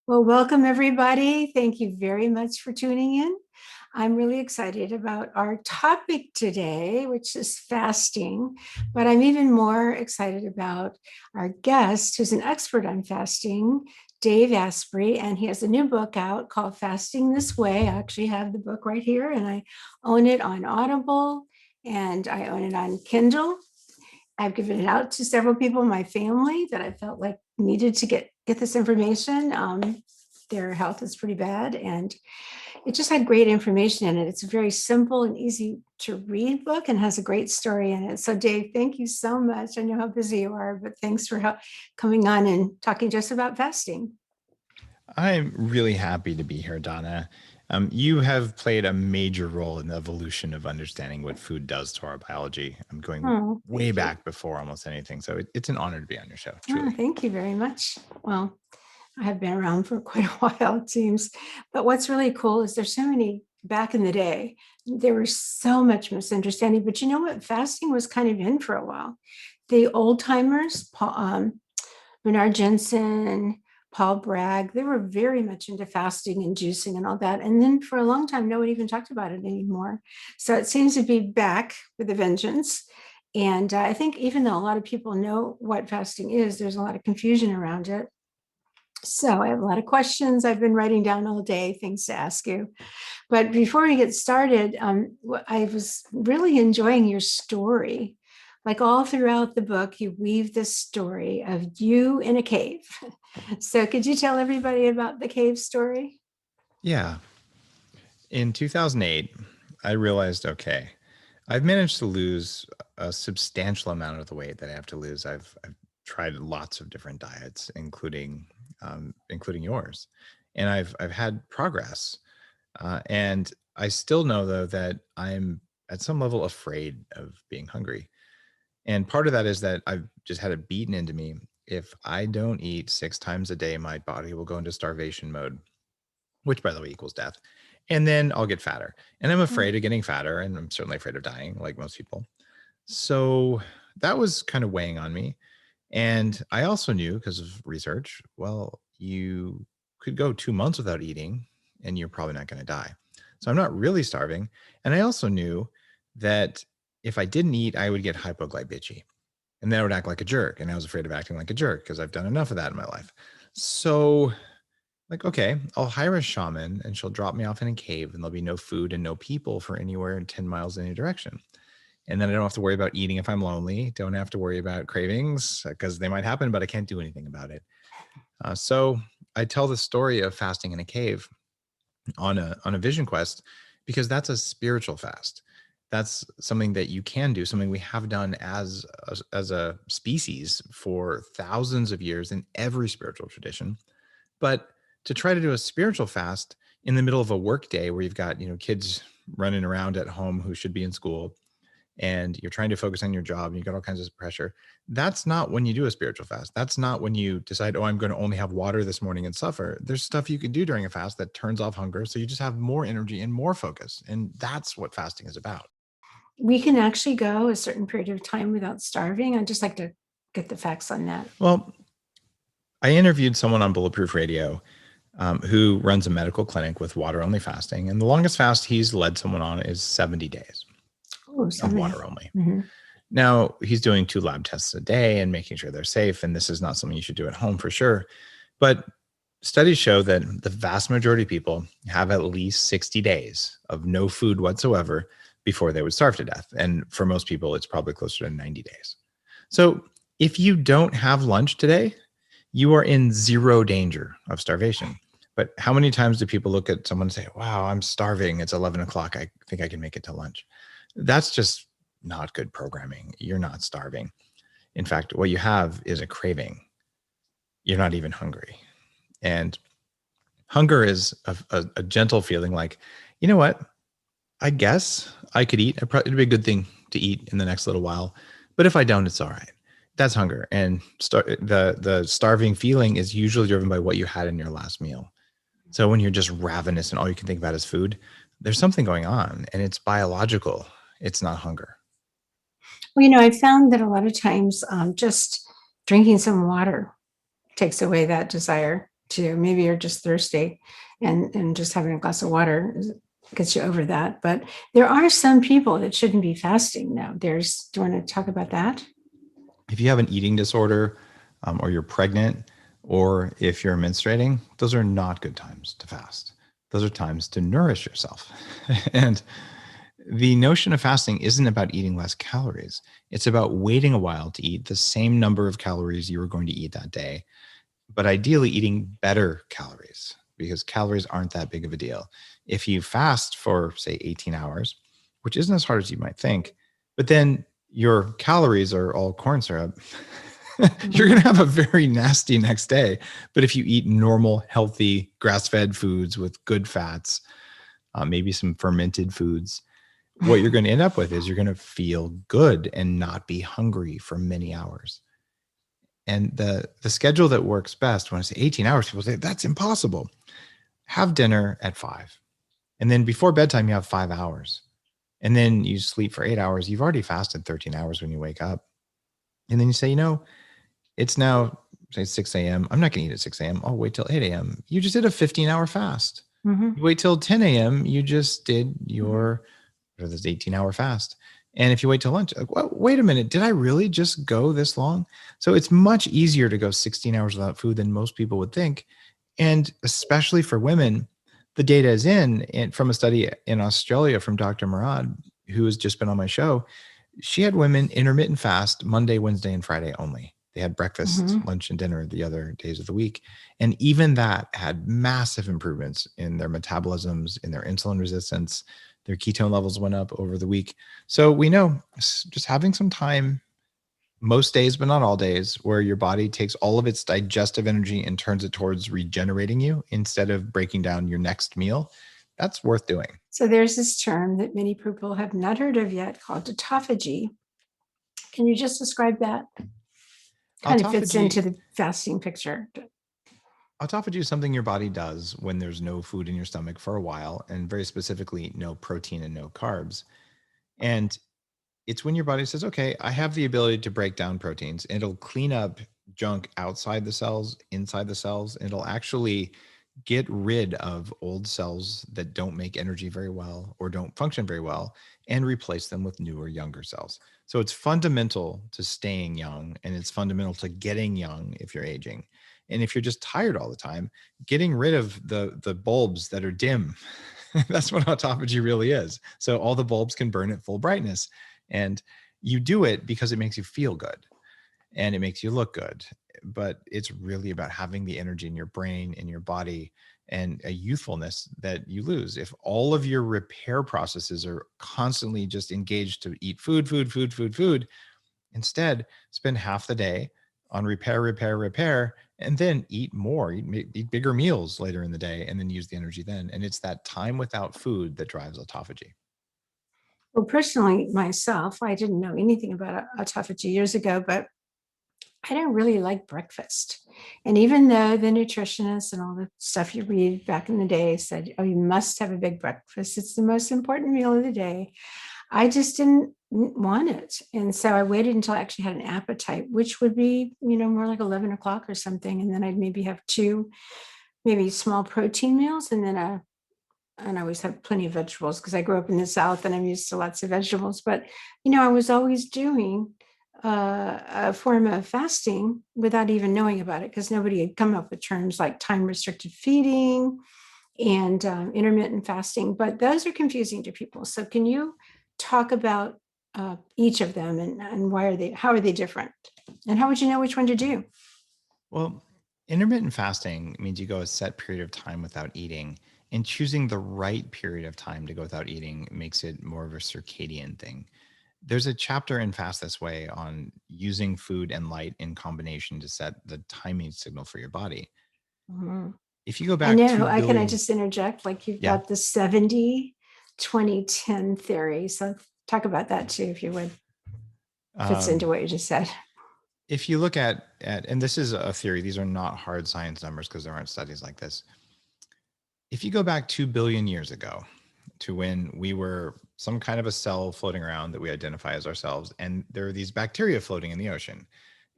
Well, welcome everybody. Thank you very much for tuning in. I'm really excited about our topic today, which is fasting, but I'm even more excited about our guest who's an expert on fasting, Dave Asprey, and he has a new book out called Fasting This Way. I actually have the book right here and I own it on Audible and I own it on Kindle. I've given it out to several people in my family that I felt like needed to get this information. Their health is pretty bad, and it just had great information in it. It's a very simple and easy to read book and has a great story in it. So, Dave, thank you so much. I know how busy you are, but thanks for coming on and talking to us about fasting. I'm really happy to be here, Donna. You have played a major role in the evolution of understanding what food does to our biology. I'm going Oh, way thank you. back before almost anything. So it's an honor to be on your show, Oh, truly. thank you very much. Well, I have been around for quite a while, it seems. But what's really cool is there's so many back in the day, there was so much misunderstanding. But you know what? Fasting was kind of in for a while. The old timers, Bernard Jensen, Paul Bragg, they were very much into fasting and juicing and all that. And then for a long time, no one even talked about it anymore. So it seems to be back with a vengeance. And I think even though a lot of people know what fasting is, there's a lot of confusion around it. So I have a lot of questions I've been writing down all day, things to ask you. But before we get started, I was really enjoying your story. Like all throughout the book, you weave this story of you in a cave. So could you tell everybody about the cave story? Yeah. In 2008, I realized, okay, I've managed to lose a substantial amount of the weight that I have to lose. I've tried lots of different diets, including yours, and I've had progress. And I still know though that I'm at some level afraid of being hungry. And part of that is that I've just had it beaten into me. If I don't eat 6 times a day, my body will go into starvation mode, which by the way equals death. And then I'll get fatter. And I'm afraid of getting fatter. And I'm certainly afraid of dying, like most people. So that was kind of weighing on me. And I also knew because of research, well, you could go 2 months without eating and you're probably not going to die. So I'm not really starving. And I also knew that if I didn't eat, I would get hypoglycemia and then I would act like a jerk. And I was afraid of acting like a jerk because I've done enough of that in my life. So, like, okay, I'll hire a shaman and she'll drop me off in a cave and there'll be no food and no people for anywhere 10 miles in any direction. And then I don't have to worry about eating if I'm lonely. Don't have to worry about cravings because they might happen, but I can't do anything about it. So I tell the story of fasting in a cave on a vision quest because that's a spiritual fast. That's something that you can do, something we have done as a species for thousands of years in every spiritual tradition. But to try to do a spiritual fast in the middle of a work day where you've got kids running around at home who should be in school and you're trying to focus on your job and you got all kinds of pressure. That's not when you do a spiritual fast. That's not when you decide, oh, I'm going to only have water this morning and suffer. There's stuff you can do during a fast that turns off hunger. So you just have more energy and more focus. And that's what fasting is about. We can actually go a certain period of time without starving. I'd just like to get the facts on that. Well, I interviewed someone on Bulletproof Radio who runs a medical clinic with water only fasting. And the longest fast he's led someone on is 70 days Oh, of somebody. water only. Mm-hmm. Now, he's doing 2 lab tests a day and making sure they're safe. And this is not something you should do at home for sure. But studies show that the vast majority of people have at least 60 days of no food whatsoever before they would starve to death. And for most people, it's probably closer to 90 days. So if you don't have lunch today, you are in zero danger of starvation. But how many times do people look at someone and say, wow, I'm starving. It's 11 o'clock. I think I can make it to lunch. That's just not good programming. You're not starving. In fact, what you have is a craving. You're not even hungry. And hunger is a gentle feeling like, you know what? I guess I could eat. It'd be a good thing to eat in the next little while. But if I don't, it's all right. That's hunger. And the starving feeling is usually driven by what you had in your last meal. So when you're just ravenous and all you can think about is food, there's something going on and it's biological. It's not hunger. Well, I found that a lot of times just drinking some water takes away that desire. too. Maybe you're just thirsty and just having a glass of water gets you over that. But there are some people that shouldn't be fasting now. Do you want to talk about that? If you have an eating disorder, or you're pregnant, or if you're menstruating, those are not good times to fast. Those are times to nourish yourself. And the notion of fasting isn't about eating less calories. It's about waiting a while to eat the same number of calories you were going to eat that day, but ideally eating better calories, because calories aren't that big of a deal. If you fast for, say, 18 hours, which isn't as hard as you might think, but then your calories are all corn syrup, you're going to have a very nasty next day. But if you eat normal, healthy, grass fed foods with good fats, maybe some fermented foods, what you're going to end up with is you're going to feel good and not be hungry for many hours. And the schedule that works best, when I say 18 hours, people say that's impossible. Have dinner at 5. And then before bedtime, you have 5 hours. And then you sleep for 8 hours. You've already fasted 13 hours when you wake up. And then you say, it's now, say, 6 a.m. I'm not going to eat at 6 a.m. I'll wait till 8 a.m. You just did a 15-hour fast. You wait till 10 a.m. You just did your this 18-hour fast. And if you wait till lunch, like, well, wait a minute, did I really just go this long? So it's much easier to go 16 hours without food than most people would think. And especially for women, the data is in from a study in Australia from Dr. Murad, who has just been on my show. She had women intermittent fast Monday, Wednesday, and Friday only. They had breakfast, lunch, and dinner the other days of the week. And even that had massive improvements in their metabolisms, in their insulin resistance. Their ketone levels went up over the week. So we know just having some time, most days, but not all days, where your body takes all of its digestive energy and turns it towards regenerating you instead of breaking down your next meal, that's worth doing. So there's this term that many people have not heard of yet called autophagy. Can you just describe that? Kind of fits into the fasting picture. Autophagy is something your body does when there's no food in your stomach for a while, and very specifically, no protein and no carbs. And it's when your body says, okay, I have the ability to break down proteins, and it'll clean up junk outside the cells, inside the cells. And it'll actually get rid of old cells that don't make energy very well or don't function very well and replace them with newer, younger cells. So it's fundamental to staying young, and it's fundamental to getting young if you're aging. And if you're just tired all the time, getting rid of the bulbs that are dim, that's what autophagy really is. So all the bulbs can burn at full brightness. And you do it because it makes you feel good and it makes you look good. But it's really about having the energy in your brain, in your body, and a youthfulness that you lose. If all of your repair processes are constantly just engaged to eat food, instead spend half the day on repair, and then eat more, eat bigger meals later in the day, and then use the energy then. And it's that time without food that drives autophagy. Well, personally, myself, I didn't know anything about autophagy years ago, but I didn't really like breakfast. And even though the nutritionists and all the stuff you read back in the day said, oh, you must have a big breakfast, it's the most important meal of the day, I just didn't want it. And so I waited until I actually had an appetite, which would be, more like 11 o'clock or something. And then I'd maybe have 2, maybe small protein meals, and then and I always have plenty of vegetables because I grew up in the South and I'm used to lots of vegetables. But, I was always doing a form of fasting without even knowing about it, because nobody had come up with terms like time restricted feeding and intermittent fasting. But those are confusing to people. So can you talk about each of them and how are they different? And how would you know which one to do? Well, intermittent fasting means you go a set period of time without eating, and choosing the right period of time to go without eating makes it more of a circadian thing. There's a chapter in Fast This Way on using food and light in combination to set the timing signal for your body. Mhm. If you go I back know. 2 Can I billion, just interject? Like you've yeah. got the 70-20-10 theory. So talk about that too, if you would. Fits into Um, what you just said. if you look at, and this is a theory, these are not hard science numbers because there aren't studies like this. If you go back 2 billion years ago to when we were some kind of a cell floating around that we identify as ourselves, and there are these bacteria floating in the ocean,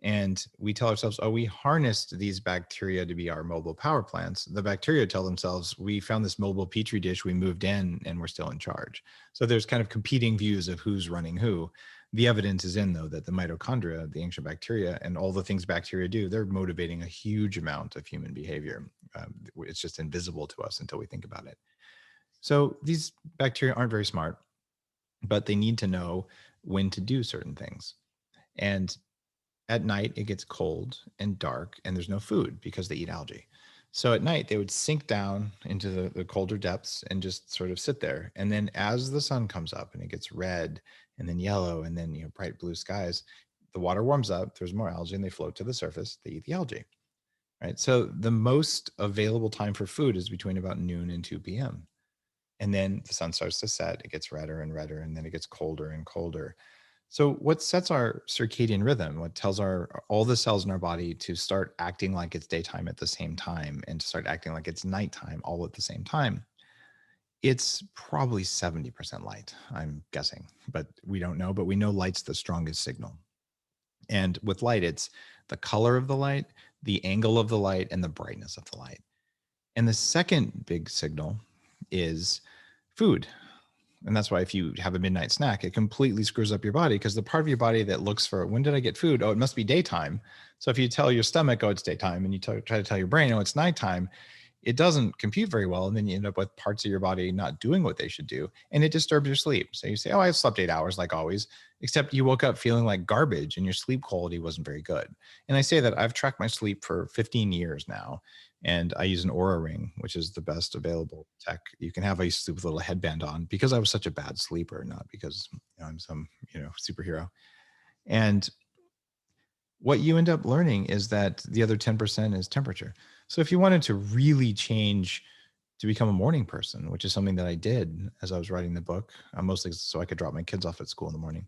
And we tell ourselves, oh, we harnessed these bacteria to be our mobile power plants. The bacteria tell themselves, we found this mobile petri dish, we moved in, and we're still in charge. So there's kind of competing views of who's running who. The evidence is in, though, that the mitochondria, the ancient bacteria, and all the things bacteria do, they're motivating a huge amount of human behavior. It's just invisible to us until we think about it. So these bacteria aren't very smart, but they need to know when to do certain things. And at night, it gets cold and dark, and there's no food because they eat algae. So at night, they would sink down into the colder depths and just sort of sit there. And then as the sun comes up and it gets red and then yellow and then bright blue skies, the water warms up, there's more algae, and they float to the surface. They eat the algae, right? So the most available time for food is between about noon and 2 p.m. And then the sun starts to set, it gets redder and redder, and then it gets colder and colder. So what sets our circadian rhythm, what tells all the cells in our body to start acting like it's daytime at the same time and to start acting like it's nighttime all at the same time? It's probably 70% light, I'm guessing, but we don't know, but we know light's the strongest signal. And with light, it's the color of the light, the angle of the light, and the brightness of the light. And the second big signal is food. And that's why if you have a midnight snack, it completely screws up your body, because the part of your body that looks for, when did I get food? Oh, it must be daytime. So if you tell your stomach, oh, it's daytime, and you try to tell your brain, oh, it's nighttime, it doesn't compute very well. And then you end up with parts of your body not doing what they should do. And it disturbs your sleep. So you say, oh, I slept 8 hours like always, except you woke up feeling like garbage and your sleep quality wasn't very good. And I say that I've tracked my sleep for 15 years now. And I use an Aura ring, which is the best available tech you can have. I used to sleep with a little headband on because I was such a bad sleeper, not because I'm some superhero. And what you end up learning is that the other 10% is temperature. So if you wanted to really change to become a morning person, which is something that I did as I was writing the book, mostly so I could drop my kids off at school in the morning.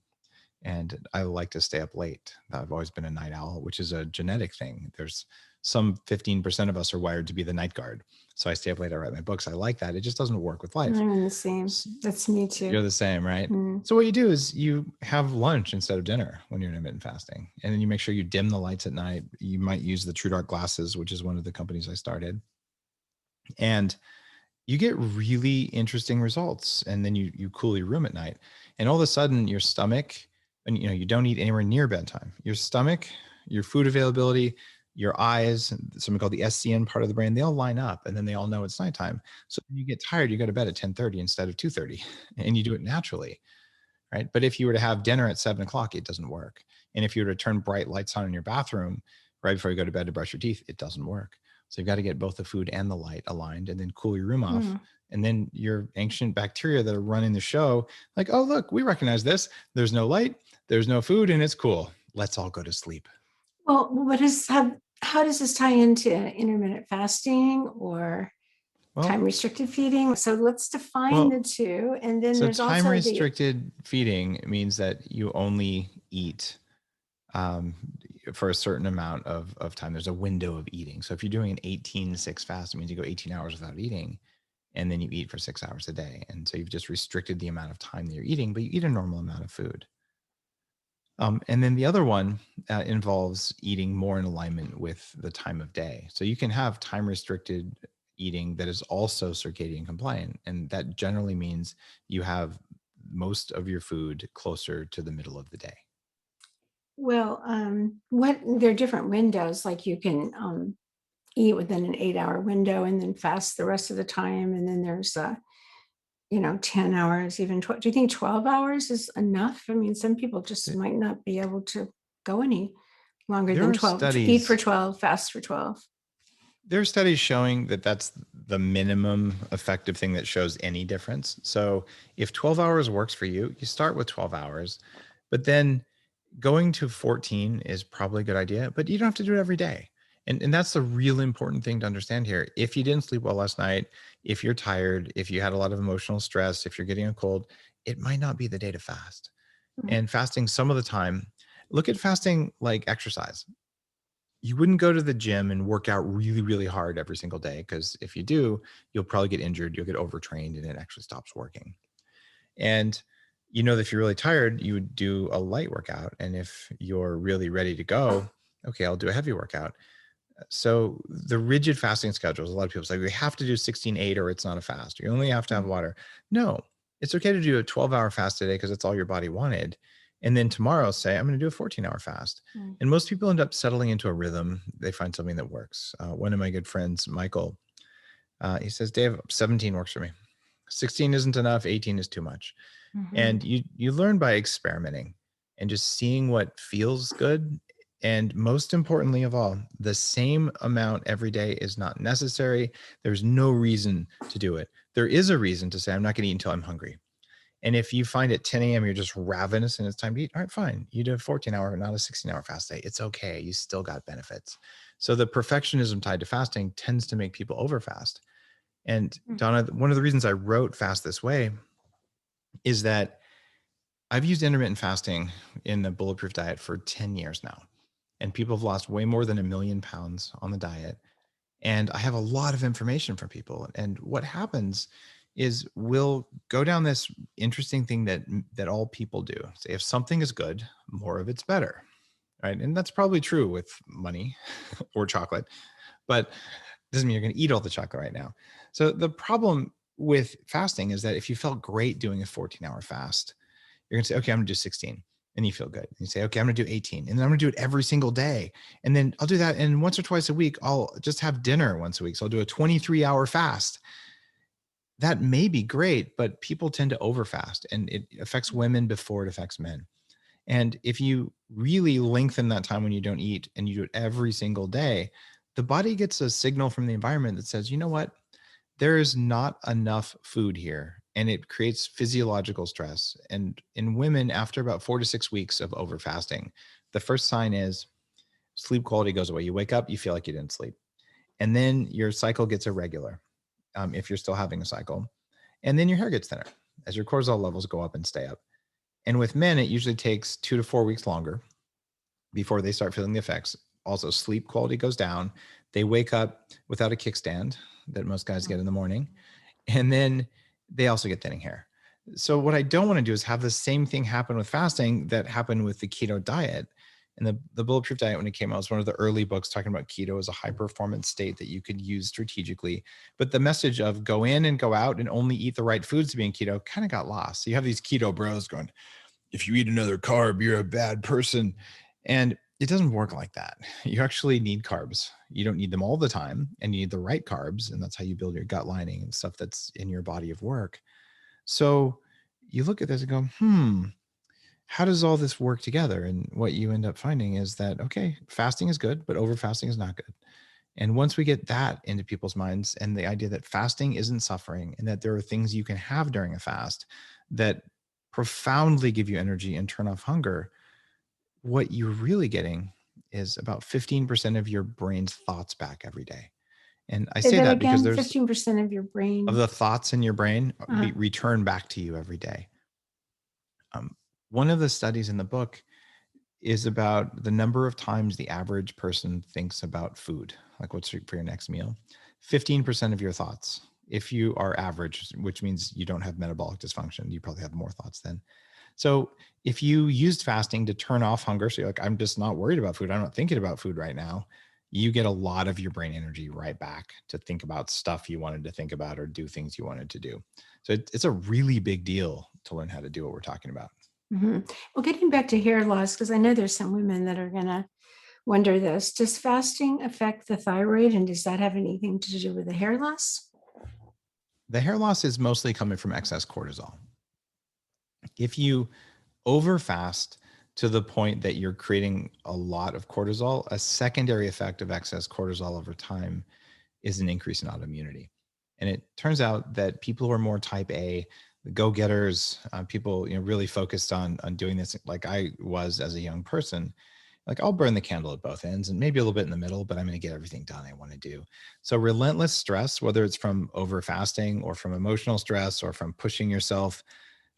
And I like to stay up late. I've always been a night owl, which is a genetic thing. There's some 15% of us are wired to be the night guard. So I stay up late, I write my books. I like that. It just doesn't work with life. I'm the same. That's me too. You're the same, right? So what you do is you have lunch instead of dinner when you're intermittent fasting. And then you make sure you dim the lights at night. You might use the True Dark glasses, which is one of the companies I started. And you get really interesting results. And then you cool your room at night. And all of a sudden your stomach, and you don't eat anywhere near bedtime. Your stomach, your food availability, your eyes, something called the SCN part of the brain, they all line up, and then they all know it's nighttime. So when you get tired, you go to bed at 10:30 instead of 2:30, and you do it naturally, right? But if you were to have dinner at 7 o'clock, it doesn't work. And if you were to turn bright lights on in your bathroom right before you go to bed to brush your teeth, it doesn't work. So you've got to get both the food and the light aligned, and then cool your room off. And then your ancient bacteria that are running the show, like, oh, look, we recognize this. There's no light, there's no food, and it's cool. Let's all go to sleep. Well, how does this tie into intermittent fasting or time restricted feeding? So let's define the two. And then there's also time restricted feeding means that you only eat for a certain amount of time. There's a window of eating. So if you're doing an 18-6 fast, it means you go 18 hours without eating, and then you eat for 6 hours a day. And so you've just restricted the amount of time that you're eating, but you eat a normal amount of food. And then the other one involves eating more in alignment with the time of day. So you can have time restricted eating that is also circadian compliant. And that generally means you have most of your food closer to the middle of the day. Well, there are different windows, like you can eat within an 8-hour window and then fast the rest of the time. And then there's 10 hours, even 12. Do you think 12 hours is enough? I mean, some people just might not be able to go any longer than 12. Eat for 12, fast for 12. There are studies showing that that's the minimum effective thing that shows any difference. So if 12 hours works for you, you start with 12 hours, but then going to 14 is probably a good idea, but you don't have to do it every day. And that's the real important thing to understand here. If you didn't sleep well last night, if you're tired, if you had a lot of emotional stress, if you're getting a cold, it might not be the day to fast. And fasting some of the time, look at fasting like exercise. You wouldn't go to the gym and work out really, really hard every single day, because if you do, you'll probably get injured, you'll get overtrained, and it actually stops working. And that if you're really tired, you would do a light workout. And if you're really ready to go, Okay, I'll do a heavy workout. So the rigid fasting schedules, a lot of people say we have to do 16-8 or it's not a fast. You only have to have Mm, water. No, it's okay to do a 12-hour fast today because it's all your body wanted. And then tomorrow say, I'm going to do a 14-hour fast. mm, And most people end up settling into a rhythm. They find something that works. One of my good friends, Michael, he says, Dave, 17 works for me. 16 isn't enough. 18 is too much. mhm, And you learn by experimenting and just seeing what feels good. And most importantly of all, the same amount every day is not necessary. There's no reason to do it. There is a reason to say, I'm not going to eat until I'm hungry. And if you find at 10 a.m. you're just ravenous and it's time to eat, all right, fine. You did a 14-hour, not a 16-hour fast day. It's okay. You still got benefits. So the perfectionism tied to fasting tends to make people overfast. And mm. Donna, one of the reasons I wrote Fast This Way is that I've used intermittent fasting in the Bulletproof diet for 10 years now. And people have lost way more than 1 million pounds on the diet. And I have a lot of information from people. And what happens is we'll go down this interesting thing that all people do. Say if something is good, more of it's better. Right. And that's probably true with money or chocolate, but doesn't mean you're going to eat all the chocolate right now. So the problem with fasting is that if you felt great doing a 14-hour fast, you're going to say, okay, I'm going to do 16. And you feel good. And you say, okay, I'm going to do 18. And then I'm going to do it every single day. And then I'll do that. And once or twice a week, I'll just have dinner once a week. So I'll do a 23-hour fast. That may be great, but people tend to overfast and it affects women before it affects men. And if you really lengthen that time when you don't eat and you do it every single day, the body gets a signal from the environment that says, you know what? There is not enough food here. And it creates physiological stress. And in women, after about 4 to 6 weeks of over fasting, the first sign is sleep quality goes away. You wake up, you feel like you didn't sleep. And then your cycle gets irregular if you're still having a cycle. And then your hair gets thinner as your cortisol levels go up and stay up. And with men, it usually takes 2 to 4 weeks longer before they start feeling the effects. Also, sleep quality goes down. They wake up without a kickstand that most guys get in the morning. And then they also get thinning hair. So, what I don't want to do is have the same thing happen with fasting that happened with the keto diet. And the Bulletproof diet, when it came out, was one of the early books talking about keto as a high performance state that you could use strategically. But the message of go in and go out and only eat the right foods to be in keto kind of got lost. So, you have these keto bros going, if you eat another carb, you're a bad person. And it doesn't work like that. You actually need carbs. You don't need them all the time, and you need the right carbs. And that's how you build your gut lining and stuff that's in your body of work. So you look at this and go, how does all this work together? And what you end up finding is that, okay, fasting is good, but over fasting is not good. And once we get that into people's minds and the idea that fasting isn't suffering and that there are things you can have during a fast that profoundly give you energy and turn off hunger, what you're really getting is about 15% of your brain's thoughts back every day. And I Say say that that because again, there's 15% of your of brain. the thoughts in your brain Uh, return back to you every day. Um, One of the studies in the book is about the number of times the average person thinks about food, like what's for your next meal. 15% of your thoughts. If you are average, which means you don't have metabolic dysfunction, you probably have more thoughts then. So if you used fasting to turn off hunger, so you're like, I'm just not worried about food, I'm not thinking about food right now, you get a lot of your brain energy right back to think about stuff you wanted to think about or do things you wanted to do. So it's a really big deal to learn how to do what we're talking about. mhm. Well, getting back to hair loss, because I know there's some women that are going to wonder this. Does fasting affect the thyroid, and does that have anything to do with the hair loss? The hair loss is mostly coming from excess cortisol. If you overfast to the point that you're creating a lot of cortisol, a secondary effect of excess cortisol over time is an increase in autoimmunity. And it turns out that people who are more type A, the go-getters, people really focused on doing this like I was as a young person, like I'll burn the candle at both ends and maybe a little bit in the middle, but I'm going to get everything done I want to do. So relentless stress, whether it's from over fasting or from emotional stress or from pushing yourself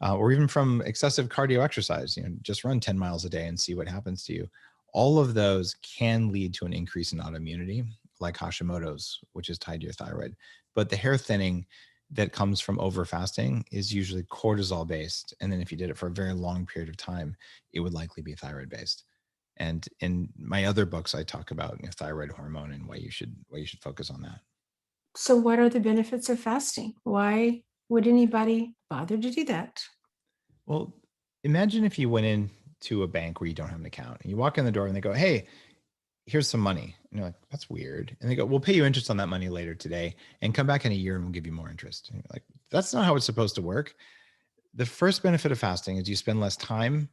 or even from excessive cardio exercise, just run 10 miles a day and see what happens to you. All of those can lead to an increase in autoimmunity, like Hashimoto's, which is tied to your thyroid. But the hair thinning that comes from over fasting is usually cortisol based. And then if you did it for a very long period of time, it would likely be thyroid based. And in my other books, I talk about thyroid hormone and why you should focus on that. So, what are the benefits of fasting? Why would anybody bother to do that? Well, imagine if you went into a bank where you don't have an account and you walk in the door and they go, "Hey, here's some money." And you're like, "That's weird." And they go, "We'll pay you interest on that money later today and come back in a year and we'll give you more interest." And you're like, "That's not how it's supposed to work." The first benefit of fasting is you spend less time,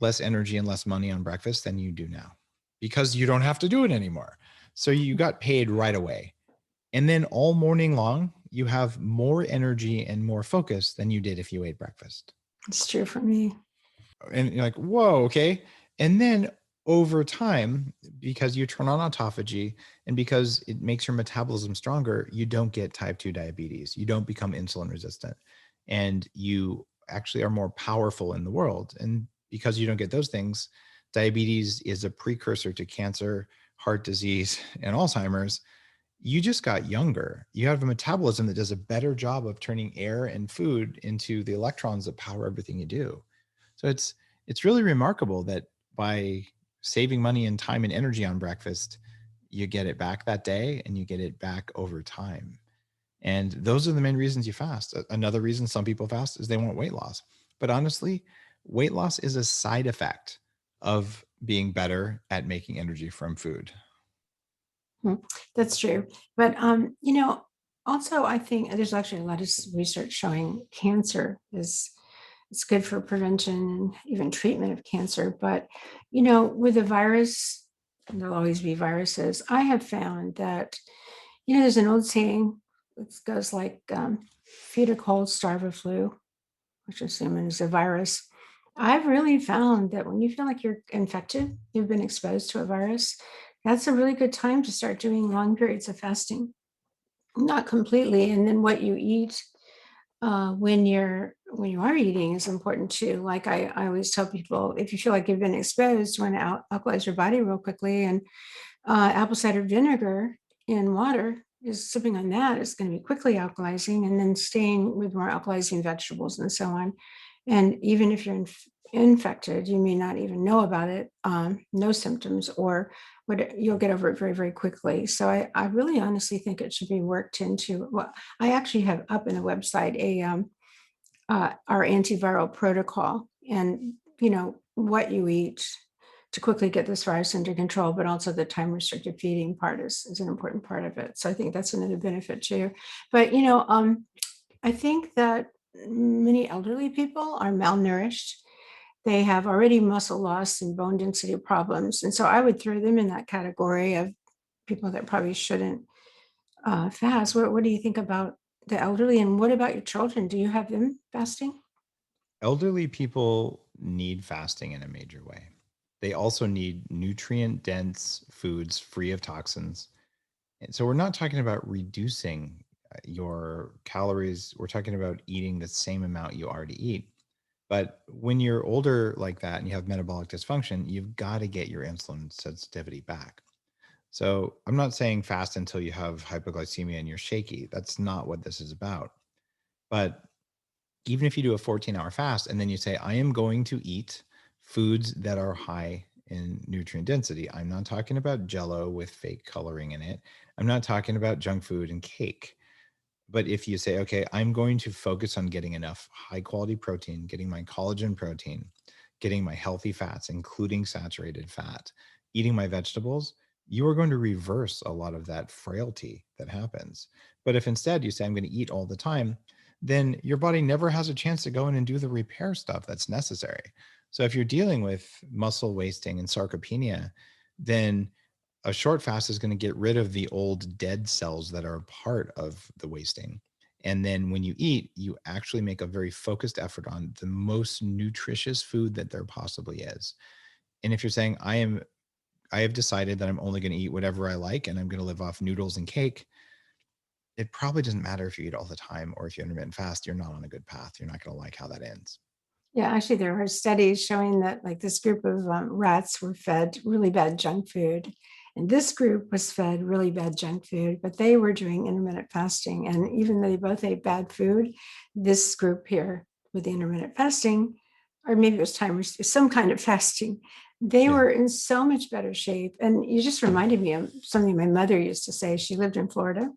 less energy, and less money on breakfast than you do now because you don't have to do it anymore. So you got paid right away. And then all morning long, you have more energy and more focus than you did if you ate breakfast. It's true for me. And you're like, whoa, okay. And then over time, because you turn on autophagy and because it makes your metabolism stronger, you don't get type 2 diabetes. You don't become insulin resistant. And you actually are more powerful in the world. And because you don't get those things, diabetes is a precursor to cancer, heart disease, and Alzheimer's. You just got younger. You have a metabolism that does a better job of turning air and food into the electrons that power everything you do. So it's really remarkable that by saving money and time and energy on breakfast, you get it back that day and you get it back over time. And those are the main reasons you fast. Another reason some people fast is they want weight loss. But honestly, weight loss is a side effect of being better at making energy from food. Hmm, that's true. But also I think there's actually a lot of research showing cancer is it's good for prevention and even treatment of cancer. But with a virus, there'll always be viruses. I have found that there's an old saying that goes like, "Feed a cold, starve a flu," which I'm assuming is a virus. I've really found that when you feel like you're infected, you've been exposed to a virus, that's a really good time to start doing long periods of fasting. Not completely, and then what you eat when you are eating is important too. Like I always tell people, if you feel like you've been exposed, you want to alkalize your body real quickly, and apple cider vinegar in water is sipping on that is going to be quickly alkalizing, and then staying with more alkalizing vegetables and so on. And even if you're infected, you may not even know about it, no symptoms, or what you'll get over it very, very quickly. So I really honestly think it should be worked into. Well, I actually have up in the website our antiviral protocol, and what you eat to quickly get this virus under control, but also the time restricted feeding part is an important part of it. So I think that's another benefit too. But I think that many elderly people are malnourished. They have already muscle loss and bone density problems. And so I would throw them in that category of people that probably shouldn't fast. What do you think about the elderly? And what about your children? Do you have them fasting? Elderly people need fasting in a major way. They also need nutrient dense foods free of toxins. And so we're not talking about reducing your calories. We're talking about eating the same amount you already eat. But when you're older like that and you have metabolic dysfunction, you've got to get your insulin sensitivity back. So I'm not saying fast until you have hypoglycemia and you're shaky. That's not what this is about. But even if you do a 14-hour fast and then you say, I am going to eat foods that are high in nutrient density. I'm not talking about Jello with fake coloring in it. I'm not talking about junk food and cake. But if you say, okay, I'm going to focus on getting enough high quality protein, getting my collagen protein, getting my healthy fats, including saturated fat, eating my vegetables, you are going to reverse a lot of that frailty that happens. But if instead you say, I'm going to eat all the time, then your body never has a chance to go in and do the repair stuff that's necessary. So if you're dealing with muscle wasting and sarcopenia, then a short fast is going to get rid of the old dead cells that are a part of the wasting. And then when you eat, you actually make a very focused effort on the most nutritious food that there possibly is. And if you're saying, I have decided that I'm only going to eat whatever I like and I'm going to live off noodles and cake, it probably doesn't matter if you eat all the time or if you intermittent fast, you're not on a good path. You're not going to like how that ends. Yeah, actually, there are studies showing that like this group of rats were fed really bad junk food, and this group was fed really bad junk food, but they were doing intermittent fasting. And even though they both ate bad food, this group here with the intermittent fasting, or maybe it was some kind of fasting, They Yeah. were in so much better shape. And you just reminded me of something my mother used to say. She lived in Florida.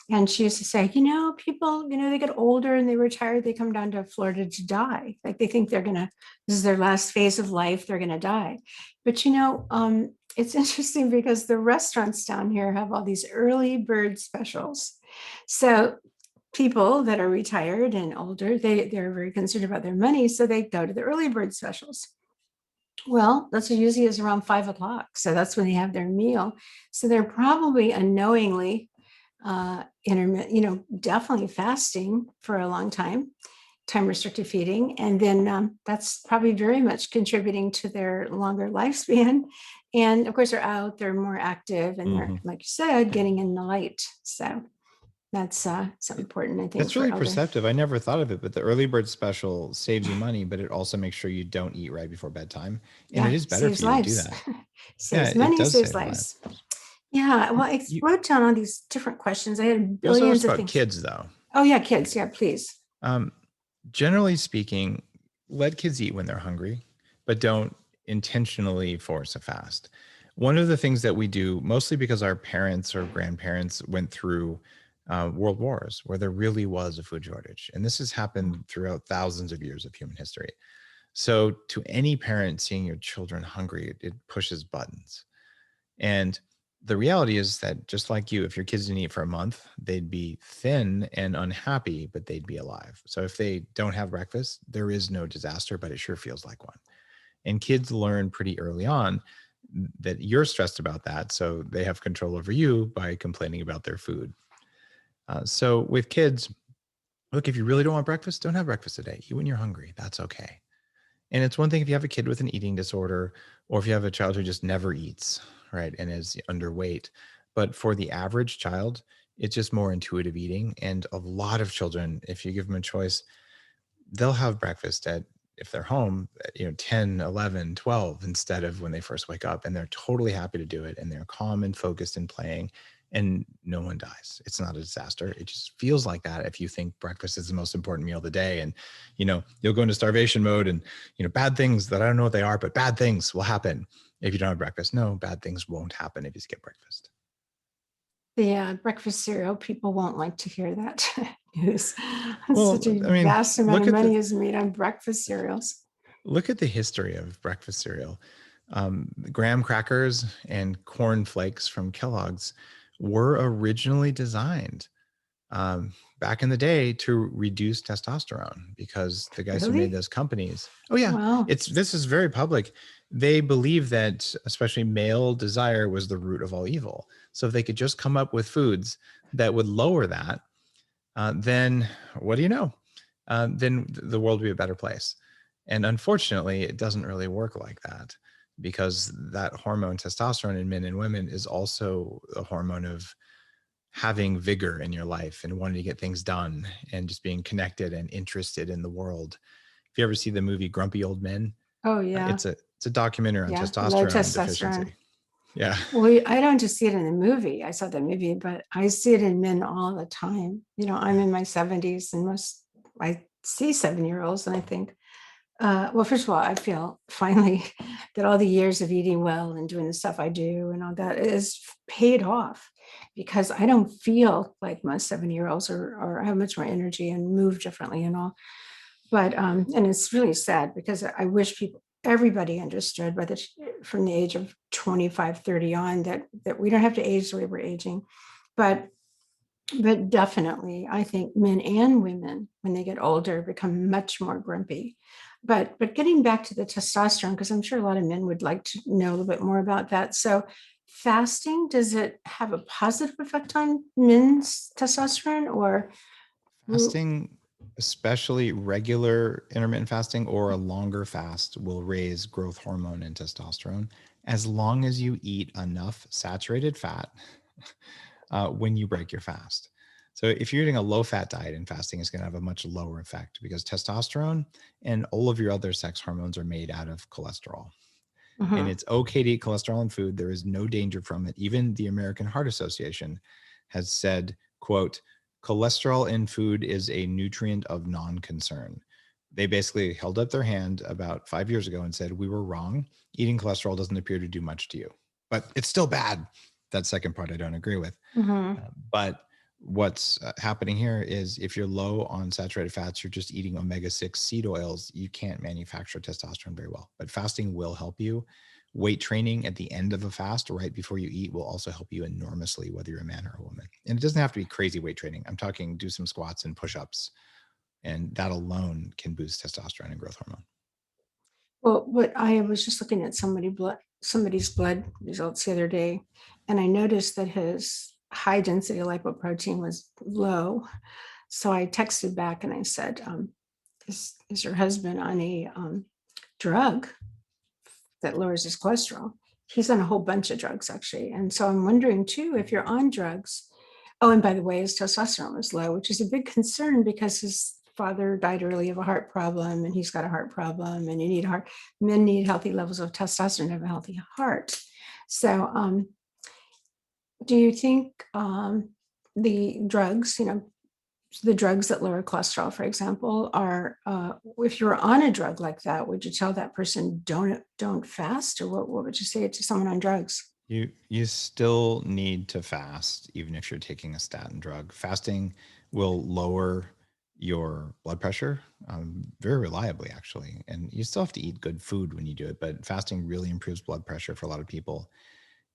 And she used to say, people, they get older and they retire, they come down to Florida to die. Like they think this is their last phase of life, they're going to die. But, it's interesting because the restaurants down here have all these early bird specials. So people that are retired and older, they're very concerned about their money. So they go to the early bird specials. Well, that's usually is around 5 o'clock. So that's when they have their meal. So they're probably unknowingly intermittent, definitely fasting for a long time restricted feeding. And then that's probably very much contributing to their longer lifespan. And of course, they're more active and they're, Hmm. like you said, getting in the light. So that's so important, I think, That's for really elder. perceptive. I never thought of it, but the early bird special saves you money, but it also makes sure you don't eat right before bedtime. And it Yeah, is better for saves you to do lives. that. Yeah, Saves it money, does saves save lives. lives. Yeah, well, I You, wrote down all these different questions. I had you also asked billions of about things. kids, though. Oh, yeah, kids. Yeah, please. Um, Generally speaking, let kids eat when they're hungry, but don't intentionally force a fast. One of the things that we do, mostly because our parents or grandparents went through world wars where there really was a food shortage. And this has happened throughout thousands of years of human history. So, to any parent seeing your children hungry, it pushes buttons. And the reality is that just like you, if your kids didn't eat for a month, they'd be thin and unhappy, but they'd be alive. So if they don't have breakfast, there is no disaster, but it sure feels like one. And kids learn pretty early on that you're stressed about that. So they have control over you by complaining about their food. So with kids, look, if you really don't want breakfast, don't have breakfast today. Eat when you're hungry. That's okay. And it's one thing if you have a kid with an eating disorder, or if you have a child who just never eats, right, and is underweight. But for the average child, it's just more intuitive eating. And a lot of children, if you give them a choice, they'll have breakfast at, if they're home, 10, 11, 12, instead of when they first wake up. And they're totally happy to do it. And they're calm and focused and playing. And no one dies. It's not a disaster. It just feels like that if you think breakfast is the most important meal of the day. And, you'll go into starvation mode and, bad things that I don't know what they are, but bad things will happen if you don't have breakfast. No, bad things won't happen if you skip breakfast. The breakfast cereal, people won't like to hear that news. Such Well, a I mean, vast amount look of at the money is made on breakfast cereals. look at the history of breakfast cereal. Graham crackers and corn flakes from Kellogg's were originally designed back in the day to reduce testosterone because the guys who made Really? those companies, oh yeah, Wow. this is very public. They believe that especially male desire was the root of all evil. So if they could just come up with foods that would lower that, then what do you know? Then the world would be a better place. And unfortunately, it doesn't really work like that because that hormone testosterone in men and women is also a hormone of having vigor in your life and wanting to get things done and just being connected and interested in the world. If you ever see the movie Grumpy Old Men, Oh, yeah. it's a documentary on Yeah. Low testosterone testosterone. deficiency. Yeah. Well, I don't just see it in the movie. I saw the movie, but I see it in men all the time. I'm in my 70s and I see 7-year-olds and I think, well, first of all, I feel finally that all the years of eating well and doing the stuff I do and all that is paid off because I don't feel like most 7-year-olds or have much more energy and move differently and all. But and it's really sad because I wish everybody understood from the age of 25, 30 on that we don't have to age the way we're aging. But definitely, I think men and women, when they get older, become much more grumpy. But getting back to the testosterone, because I'm sure a lot of men would like to know a little bit more about that. So fasting, does it have a positive effect on men's testosterone or Fasting, especially regular intermittent fasting or a longer fast, will raise growth hormone and testosterone as long as you eat enough saturated fat when you break your fast. So if you're eating a low fat diet and fasting, it's going to have a much lower effect because testosterone and all of your other sex hormones are made out of cholesterol. And Mhm. it's okay to eat cholesterol in food. There is no danger from it. Even the American Heart Association has said, quote, cholesterol in food is a nutrient of non-concern. They basically held up their hand about 5 years ago and said, we were wrong. Eating cholesterol doesn't appear to do much to you, but it's still bad. That second part I don't agree with. Mm-hmm. But what's happening here is if you're low on saturated fats, you're just eating omega-6 seed oils, you can't manufacture testosterone very well. But fasting will help you. Weight training at the end of a fast, right before you eat, will also help you enormously, whether you're a man or a woman. And it doesn't have to be crazy weight training. I'm talking do some squats and push-ups, and that alone can boost testosterone and growth hormone. Well, what I was just looking at somebody's blood results the other day, and I noticed that his high density lipoprotein was low. So I texted back and I said, is your husband on a drug that lowers his cholesterol? He's on a whole bunch of drugs, actually. And so I'm wondering, too, if you're on drugs. Oh, and by the way, his testosterone was low, which is a big concern because his father died early of a heart problem, and he's got a heart problem, and men need healthy levels of testosterone to have a healthy heart. So do you think the drugs, the drugs that lower cholesterol, for example, are, if you're on a drug like that, would you tell that person don't fast, or what would you say to someone on drugs? You still need to fast, even if you're taking a statin drug. Fasting will lower your blood pressure very reliably, actually. And you still have to eat good food when you do it, but fasting really improves blood pressure for a lot of people.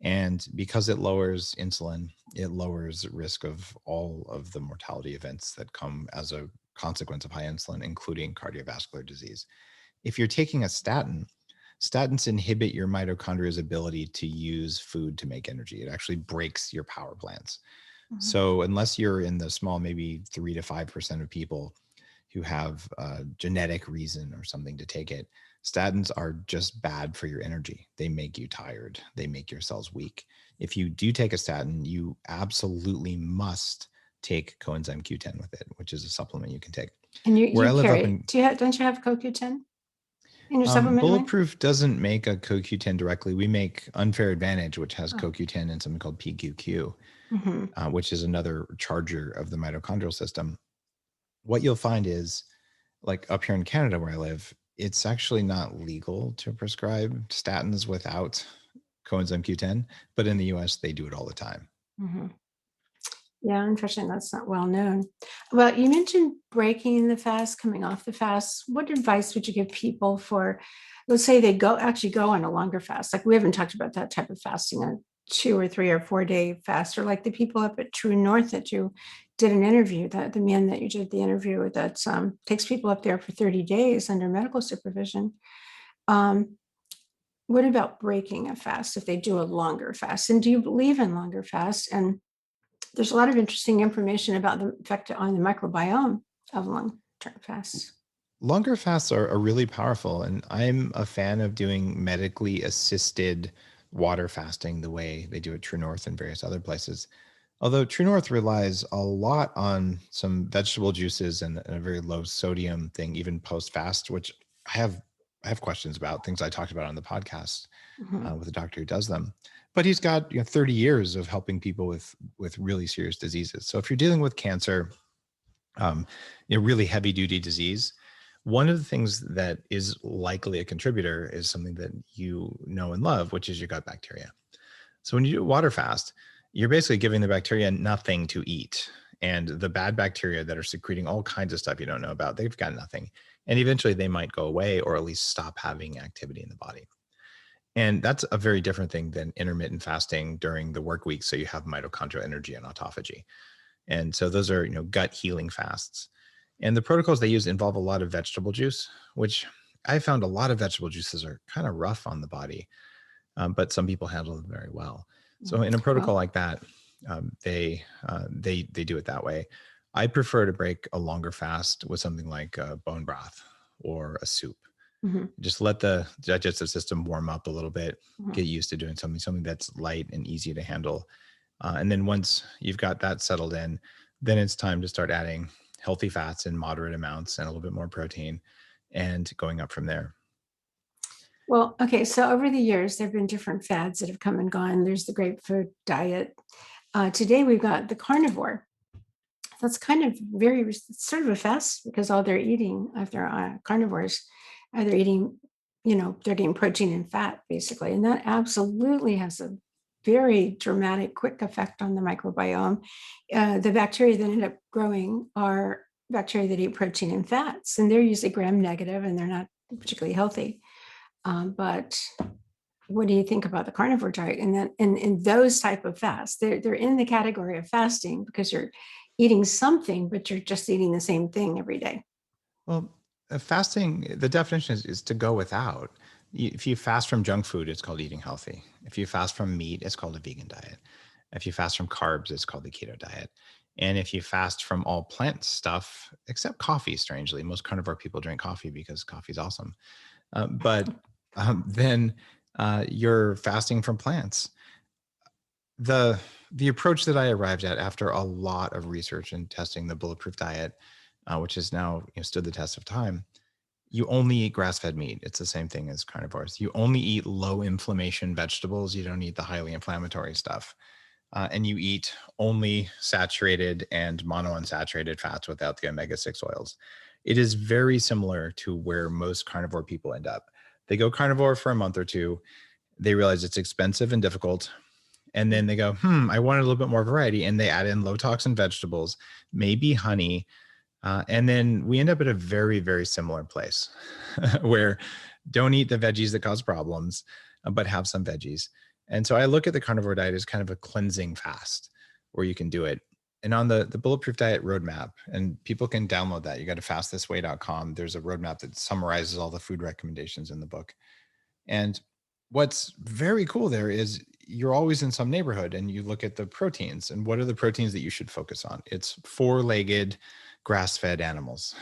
And because it lowers insulin, it lowers risk of all of the mortality events that come as a consequence of high insulin, including cardiovascular disease. If you're taking a statin, statins inhibit your mitochondria's ability to use food to make energy. It actually breaks your power plants. Mhm. So unless you're in the small, maybe 3 to 5% of people who have a genetic reason or something to take it, statins are just bad for your energy. They make you tired. They make your cells weak. If you do take a statin, you absolutely must take coenzyme Q10 with it, which is a supplement you can take. And you Where I you live up carry, in don't you have CoQ10 in your supplement line? Bulletproof doesn't make a CoQ10 directly. We make Unfair Advantage, which has Oh. CoQ10 and something called PQQ, Mhm. which is another charger of the mitochondrial system. What you'll find is, like up here in Canada where I live, it's actually not legal to prescribe statins without coenzyme Q10, but in the US, they do it all the time. Mhm. Yeah, unfortunately, that's not well known. Well, you mentioned breaking the fast, coming off the fast. What advice would you give people for, let's say they actually go on a longer fast? Like we haven't talked about that type of fasting, a 2 or 3 or 4 day fast, or like the people up at True North that you did an interview, that the man that you did the interview with, that takes people up there for 30 days under medical supervision. Um, what about breaking a fast if they do a longer fast? And do you believe in longer fasts? And there's a lot of interesting information about the effect on the microbiome of long-term fasts. Longer fasts are really powerful, and I'm a fan of doing medically assisted water fasting the way they do at True North and various other places. Although True North relies a lot on some vegetable juices and a very low sodium thing, even post fast, which I have I have questions about, things I talked about on the podcast Mhm. with a doctor who does them. But he's got 30 years of helping people with really serious diseases. So if you're dealing with cancer, um, really heavy duty disease, one of the things that is likely a contributor is something that you know and love, which is your gut bacteria. So when you do a water fast, you're basically giving the bacteria nothing to eat. And the bad bacteria that are secreting all kinds of stuff you don't know about, they've got nothing. And eventually they might go away or at least stop having activity in the body. And that's a very different thing than intermittent fasting during the work week. So you have mitochondrial energy and autophagy. And so those are, gut healing fasts. And the protocols they use involve a lot of vegetable juice, which I found a lot of vegetable juices are kind of rough on the body, but some people handle them very well. So in a protocol Well, like that, they do it that way. I prefer to break a longer fast with something like a bone broth or a soup. mhm, Just let the digestive system warm up a little bit, mhm. get used to doing something that's light and easy to handle. And then once you've got that settled in, then it's time to start adding healthy fats in moderate amounts and a little bit more protein and going up from there. Well, okay. So over the years, there have been different fads that have come and gone. There's the grapefruit diet. Today, we've got the carnivore that's kind of it's sort of a fast because all they're eating, if they're carnivores, they're eating, they're getting protein and fat basically. And that absolutely has a very dramatic, quick effect on the microbiome. The bacteria that end up growing are bacteria that eat protein and fats, and they're usually gram negative and they're not particularly healthy. But what do you think about the carnivore diet? And then in those type of fasts, they're in the category of fasting because you're eating something, but you're just eating the same thing every day. Well, fasting, the definition is to go without. If you fast from junk food, it's called eating healthy. If you fast from meat, it's called a vegan diet. If you fast from carbs, it's called the keto diet. And if you fast from all plant stuff, except coffee, strangely, most carnivore people drink coffee because coffee is awesome. Then you're fasting from plants. The approach that I arrived at after a lot of research and testing the Bulletproof diet, which has now stood the test of time, you only eat grass-fed meat. It's the same thing as carnivores. You only eat low inflammation vegetables. You don't eat the highly inflammatory stuff. And you eat only saturated and monounsaturated fats without the omega-6 oils. It is very similar to where most carnivore people end up. They go carnivore for a month or two. They realize it's expensive and difficult. And then they go, I want a little bit more variety. And they add in low toxin vegetables, maybe honey. And then we end up at a very, very similar place where don't eat the veggies that cause problems, but have some veggies. And so I look at the carnivore diet as kind of a cleansing fast where you can do it. And on the Bulletproof Diet roadmap, and people can download that. You go to fastthisway.com. There's a roadmap that summarizes all the food recommendations in the book. And what's very cool there is you're always in some neighborhood and you look at the proteins and what are the proteins that you should focus on. It's four-legged grass-fed animals.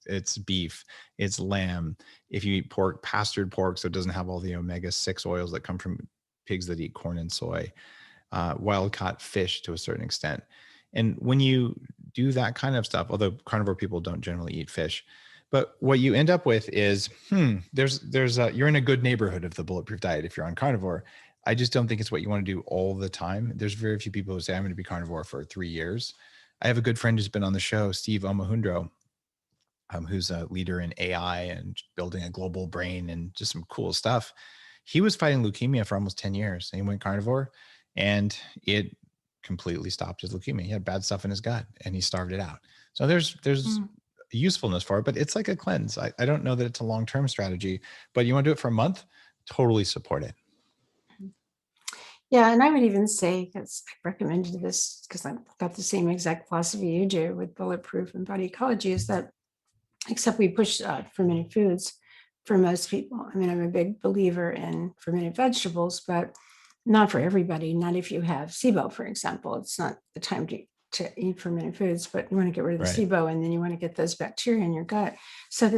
It's beef, it's lamb. If you eat pork, pastured pork, so it doesn't have all the omega-6 oils that come from pigs that eat corn and soy, wild-caught fish to a certain extent. And when you do that kind of stuff, although carnivore people don't generally eat fish, but what you end up with is, you're in a good neighborhood of the Bulletproof diet if you're on carnivore. I just don't think it's what you want to do all the time. There's very few people who say, I'm going to be carnivore for 3 years. I have a good friend who's been on the show, Steve Omahundro, who's a leader in AI and building a global brain and just some cool stuff. He was fighting leukemia for almost 10 years and he went carnivore and it completely stopped his leukemia. He had bad stuff in his gut and he starved it out. So there's usefulness for it, but it's like a cleanse. I don't know that it's a long-term strategy, but you want to do it for a month, totally support it. Yeah, and I would even say, because I recommended this because I've got the same exact philosophy you do with Bulletproof and body ecology, is that except we push fermented foods for most people. I mean, I'm a big believer in fermented vegetables, but not for everybody. Not if you have SIBO, for example. It's not the time to eat fermented foods, but you want to get rid of the Right. SIBO and then you want to get those bacteria in your gut. So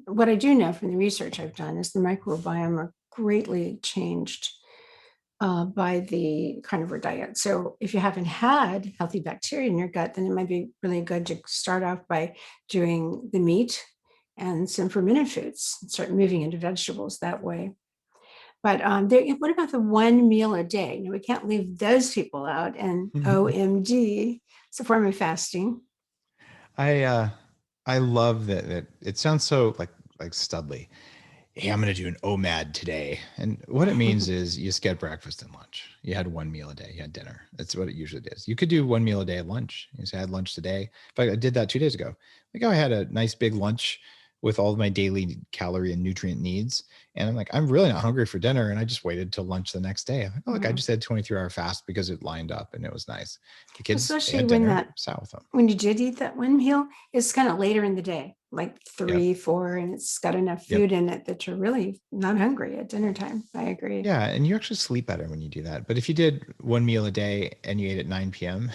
what I do know from the research I've done is the microbiome are greatly changed by the carnivore diet. So if you haven't had healthy bacteria in your gut, then it might be really good to start off by doing the meat and some fermented foods, start moving into vegetables that way. But what about the one meal a day? We can't leave those people out. And OMG, it's a form of fasting. I love that it sounds so like Studley. Hey, I'm going to do an OMAD today. And what it means is you skip breakfast and lunch. You had one meal a day. You had dinner. That's what it usually is. You could do one meal a day at lunch. You say I had lunch today. In fact, I did that 2 days ago. I had a nice big lunch with all of my daily calorie and nutrient needs. And I'm like, I'm really not hungry for dinner. And I just waited till lunch the next day. I'm like, oh, look, I just had 23-hour fast because it lined up and it was nice. The kids, they Especially had dinner, sat with them. when you did eat that one meal, it's kind of later in the day, like Yep. 3, 4, and it's got enough Yep. food in it that you're really not hungry at dinner time. I agree. Yeah. And you actually sleep better when you do that. But if you did one meal a day and you ate at 9 p.m.,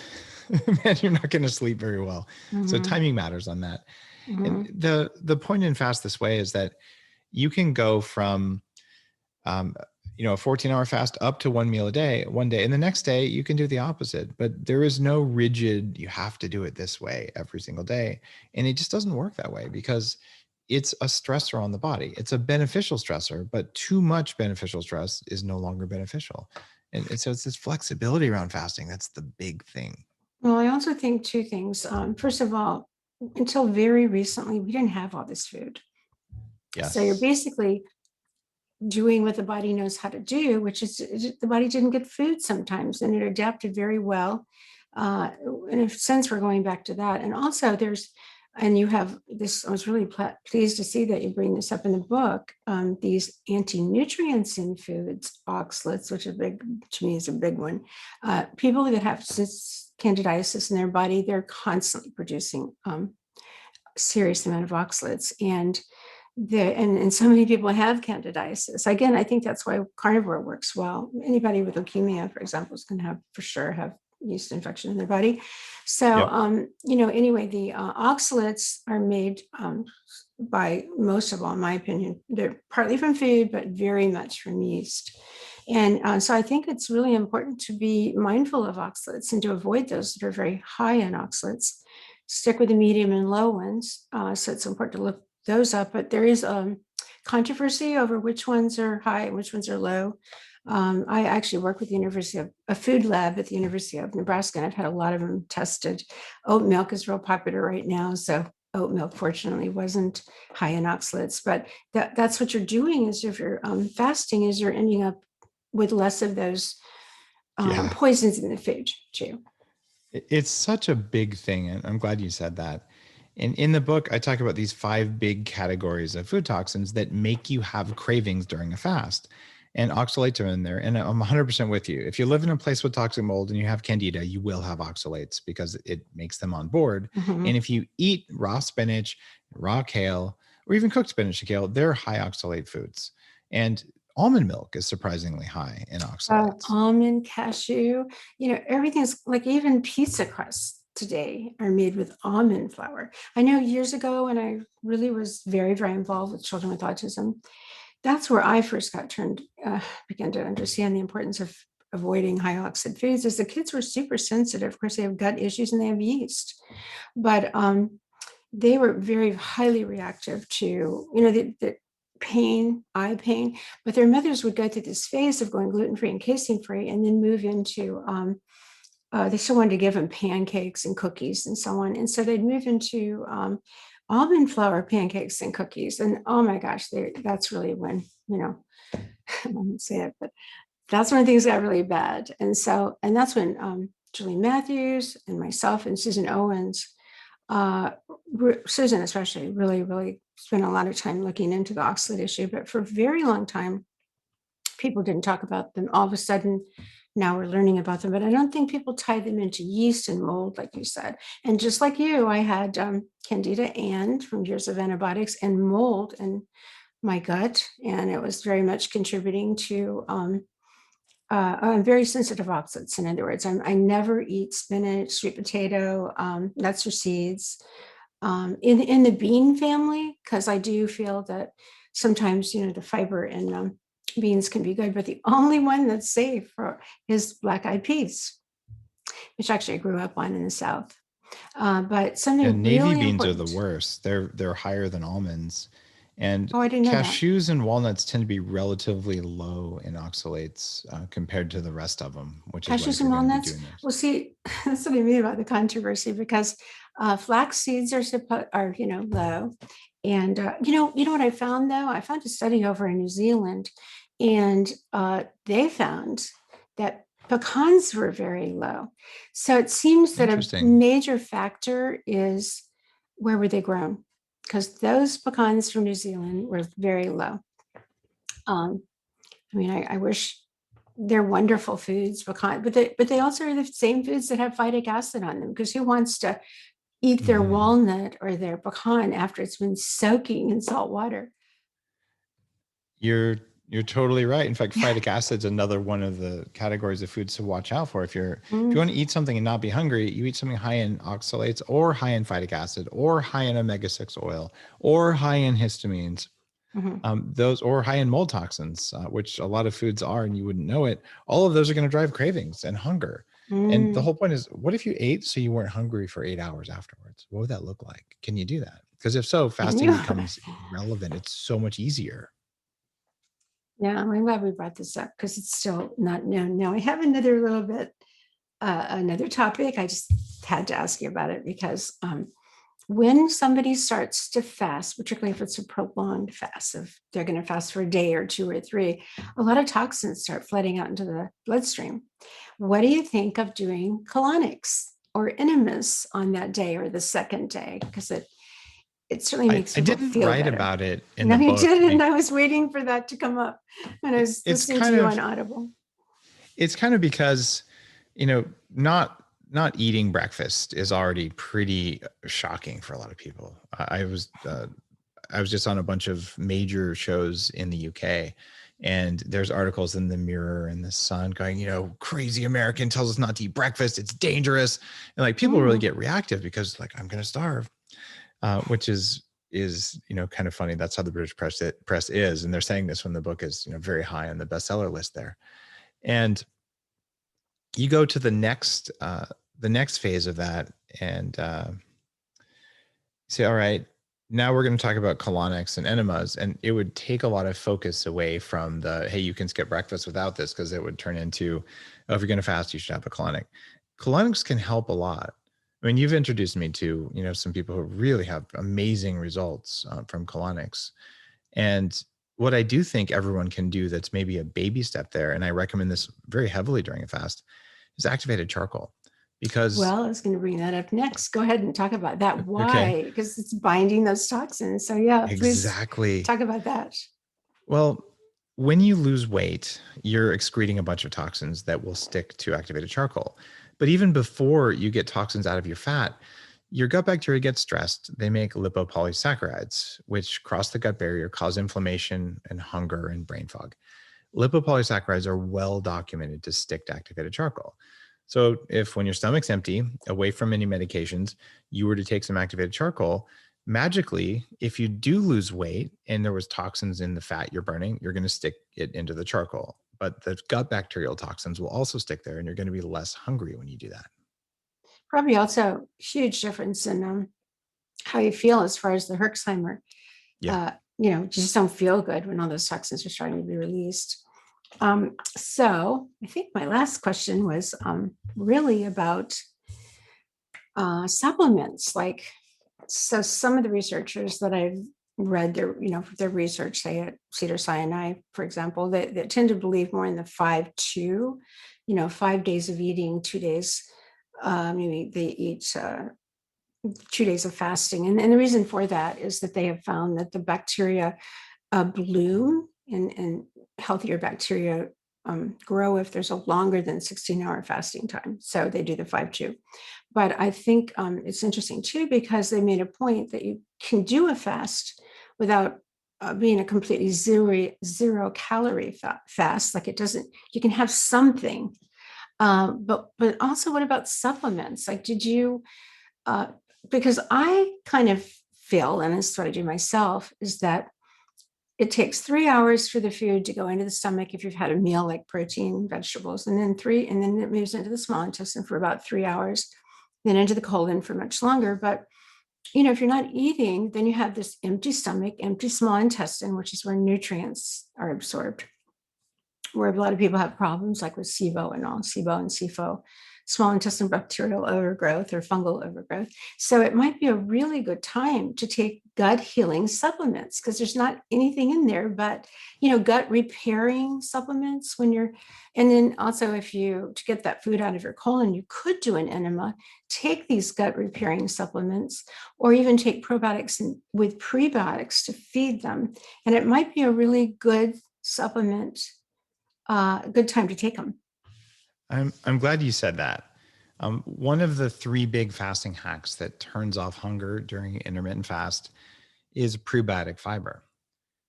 man, you're not going to sleep very well. So timing matters on that. And the point in Fast This Way is that you can go from a 14-hour fast up to one meal a day one day, and the next day you can do the opposite. But there is no rigid, you have to do it this way every single day. And it just doesn't work that way because it's a stressor on the body. It's a beneficial stressor, but too much beneficial stress is no longer beneficial. And so it's this flexibility around fasting. That's the big thing. Well, I also think two things. First of all, until very recently, we didn't have all this food. So you're Yes. basically doing what the body knows how to do, which is the body didn't get food sometimes, and it adapted very well. In a sense, we're going back to that. And also, and you have this, I was really pleased to see that you bring this up in the book, these anti-nutrients in foods, oxalates, which is big, to me is a big one. People that have candidiasis in their body, they're constantly producing serious amount of oxalates. And so many people have candidiasis. Again, I think that's why carnivore works well. Anybody with leukemia, for example, is going to for sure have yeast infection in their body. So, Yep. anyway, the oxalates are made by most of all, in my opinion, they're partly from food, but very much from yeast. And so I think it's really important to be mindful of oxalates and to avoid those that are very high in oxalates. Stick with the medium and low ones. So it's important to look those up, but there is controversy over which ones are high and which ones are low. I actually work with the University of a food lab at the University of Nebraska, and I've had a lot of them tested. Oat milk is real popular right now. So oat milk, fortunately, wasn't high in oxalates, but that's what you're doing is if you're fasting is you're ending up with less of those Yeah. poisons in the food too. It's such a big thing. And I'm glad you said that. And in the book, I talk about these 5 big categories of food toxins that make you have cravings during a fast. And oxalates are in there. And I'm 100% with you. If you live in a place with toxic mold and you have candida, you will have oxalates because it makes them on board. Mm-hmm. And if you eat raw spinach, raw kale, or even cooked spinach and kale, they're high oxalate foods. And almond milk is surprisingly high in oxalates. Almond, cashew, everything's like even pizza crusts today are made with almond flour. I know years ago when I really was very, very involved with children with autism, that's where I first began to understand the importance of avoiding high oxide foods. As the kids were super sensitive, of course, they have gut issues and they have yeast, but they were very highly reactive to, the eye pain, but their mothers would go through this phase of going gluten-free and casein-free and then move into, they still wanted to give them pancakes and cookies and so on. And so they'd move into almond flour pancakes and cookies. And oh my gosh, that's really when, I won't say it, but that's when things got really bad. And that's when Julie Matthews and myself and Susan Owens, Susan especially, really, really spent a lot of time looking into the oxalate issue. But for a very long time, people didn't talk about them. All of a sudden, now we're learning about them. But I don't think people tie them into yeast and mold, like you said. And just like you, I had candida and from years of antibiotics and mold in my gut. And it was very much contributing to I'm very sensitive oxalates. In other words, I never eat spinach, sweet potato, nuts or seeds. In the bean family, because I do feel that sometimes the fiber in beans can be good, but the only one that's safe is black eyed peas, which actually I grew up on in the South. But something And navy really beans are the important. worst. They're higher than almonds. And Oh, I didn't know that. cashews and walnuts tend to be relatively low in oxalates compared to the rest of them, which is why if Cashews you're and going to be walnuts. doing those. Well, see, that's what I mean about the controversy because flax seeds are low, and you know what I found though? I found a study over in New Zealand, and they found that pecans were very low. So it seems that a Interesting. major factor is where were they grown? Because those pecans from New Zealand were very low. Um, I mean, I wish they're wonderful foods, pecan, but they also are the same foods that have phytic acid on them. Because who wants to eat their Mhm. walnut or their pecan after it's been soaking in salt water? You're you're totally right. In fact, phytic acid is another one of the categories of foods to watch out for. If you Mm, want to eat something and not be hungry, you eat something high in oxalates or high in phytic acid or high in omega-6 oil or high in histamines. mhm, Those or high in mold toxins, which a lot of foods are, and you wouldn't know it. All of those are going to drive cravings and hunger. And the mm. whole point is, what if you ate so you weren't hungry for 8 hours afterwards? What would that look like? Can you do that? Because if so, And fasting becomes irrelevant. It's so much easier. yeah, I'm glad we brought this up because it's still not known. Now I have another little bit another topic. I just had to ask you about it because when somebody starts to fast, particularly if it's a prolonged fast, if they're going to fast for a day or two or three, a lot of toxins start flooding out into the bloodstream. What do you think of doing colonics or enemas on that day or the second day? Because it certainly makes I people didn't feel write better. about it in No, the you book. didn't. I was waiting for that to come up when I was It's listening to kind you of, on Audible. it's kind of because, you know, not eating breakfast is already pretty shocking for a lot of people. I was just on a bunch of major shows in the UK, and there's articles in the Mirror and the Sun going, you know, crazy American tells us not to eat breakfast. It's dangerous. And like people really get reactive because like, I'm going to starve, which is, you know, kind of funny. That's how the British press is. And they're saying this when the book is, you know, very high on the bestseller list there. And you go to the next phase of that and say, all right, now we're going to talk about colonics and enemas. And it would take a lot of focus away from the, hey, you can skip breakfast without this, because it would turn into, oh, if you're going to fast, you should have a colonic. Colonics can help a lot. I mean, you've introduced me to, you know, some people who really have amazing results from colonics. And what I do think everyone can do that's maybe a baby step there, and I recommend this very heavily during a fast, is activated charcoal. Because, Well, I was going to bring that up next. Go ahead and talk about that. okay, Why? Because it's binding those toxins. So, yeah, please exactly. talk about that. Well, when you lose weight, you're excreting a bunch of toxins that will stick to activated charcoal. But even before you get toxins out of your fat, your gut bacteria get stressed. They make lipopolysaccharides, which cross the gut barrier, cause inflammation and hunger and brain fog. Lipopolysaccharides are well documented to stick to activated charcoal. So if when your stomach's empty, away from any medications, you were to take some activated charcoal, magically, if you do lose weight and there was toxins in the fat you're burning, you're going to stick it into the charcoal. But the gut bacterial toxins will also stick there, and you're going to be less hungry when you do that. Probably also huge difference in how you feel as far as the Herxheimer. Yeah. You know, just don't feel good when all those toxins are starting to be released. So I think my last question was really about supplements. Like, so some of the researchers that I've read their, you know, their research, say at Cedars-Sinai, for example, they tend to believe more in the 5-2, you know, 5 days of eating, 2 days, maybe they eat 2 days of fasting. And the reason for that is that they have found that the bacteria bloom and healthier bacteria grow if there's a longer than 16-hour fasting time. So they do the 5-2. But I think it's interesting too, because they made a point that you can do a fast without being a completely zero calorie fast. Like it doesn't, you can have something. But also, what about supplements? Like, did you, because I kind of feel, and this is what I do myself, is that it takes 3 hours for the food to go into the stomach if you've had a meal like protein, vegetables, and then it moves into the small intestine for about 3 hours, then into the colon for much longer. But you know, if you're not eating, then you have this empty stomach, empty small intestine, which is where nutrients are absorbed. Where a lot of people have problems like with SIBO and all, SIBO and SIFO, small intestinal bacterial overgrowth or fungal overgrowth. So it might be a really good time to take gut healing supplements, because there's not anything in there but, you know, gut repairing supplements when you're, and then also if you, to get that food out of your colon, you could do an enema, take these gut repairing supplements, or even take probiotics with prebiotics to feed them. And it might be a really good supplement, good time to take them. I'm glad you said that. One of the three big fasting hacks that turns off hunger during intermittent fast is prebiotic fiber.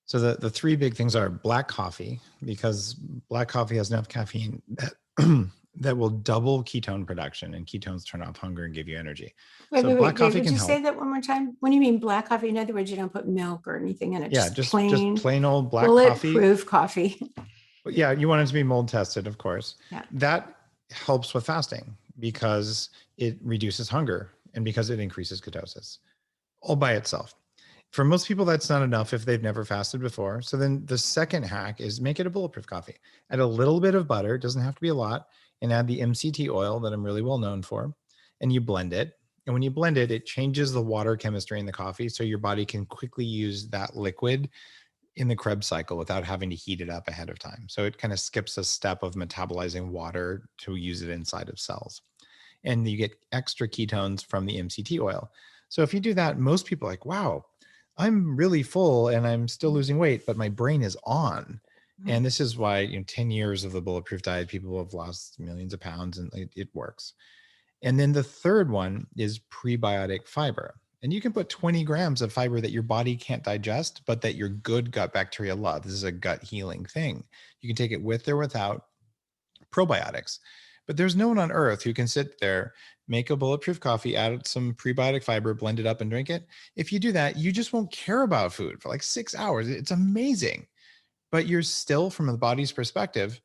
So the three big things are black coffee, because black coffee has enough caffeine that that will double ketone production, and ketones turn off hunger and give you energy. Wait, So wait, black wait, Dave, coffee would can you help. say that one more time? When you mean black coffee, in other words, you don't put milk or anything in it, Yeah, just just plain plain old black coffee. bulletproof coffee. But yeah, you want it to be mold tested, of course. Yeah. That helps with fasting because it reduces hunger and because it increases ketosis all by itself. For most people, that's not enough if they've never fasted before. So then the second hack is make it a bulletproof coffee. Add a little bit of butter, it doesn't have to be a lot, and add the MCT oil that I'm really well known for, and you blend it. And when you blend it, it changes the water chemistry in the coffee so your body can quickly use that liquid in the Krebs cycle without having to heat it up ahead of time. So it kind of skips a step of metabolizing water to use it inside of cells. And you get extra ketones from the MCT oil. So if you do that, most people are like, wow, I'm really full and I'm still losing weight, but my brain is on. And this is why, 10 years of the Bulletproof diet, people have lost millions of pounds, and it works. And then the third one is prebiotic fiber. And you can put 20 grams of fiber that your body can't digest, but that your good gut bacteria love. This is a gut healing thing. You can take it with or without probiotics. But there's no one on earth who can sit there, make a bulletproof coffee, add some prebiotic fiber, blend it up and drink it. If you do that, you just won't care about food for like 6 hours. It's amazing. But you're still, from the body's perspective,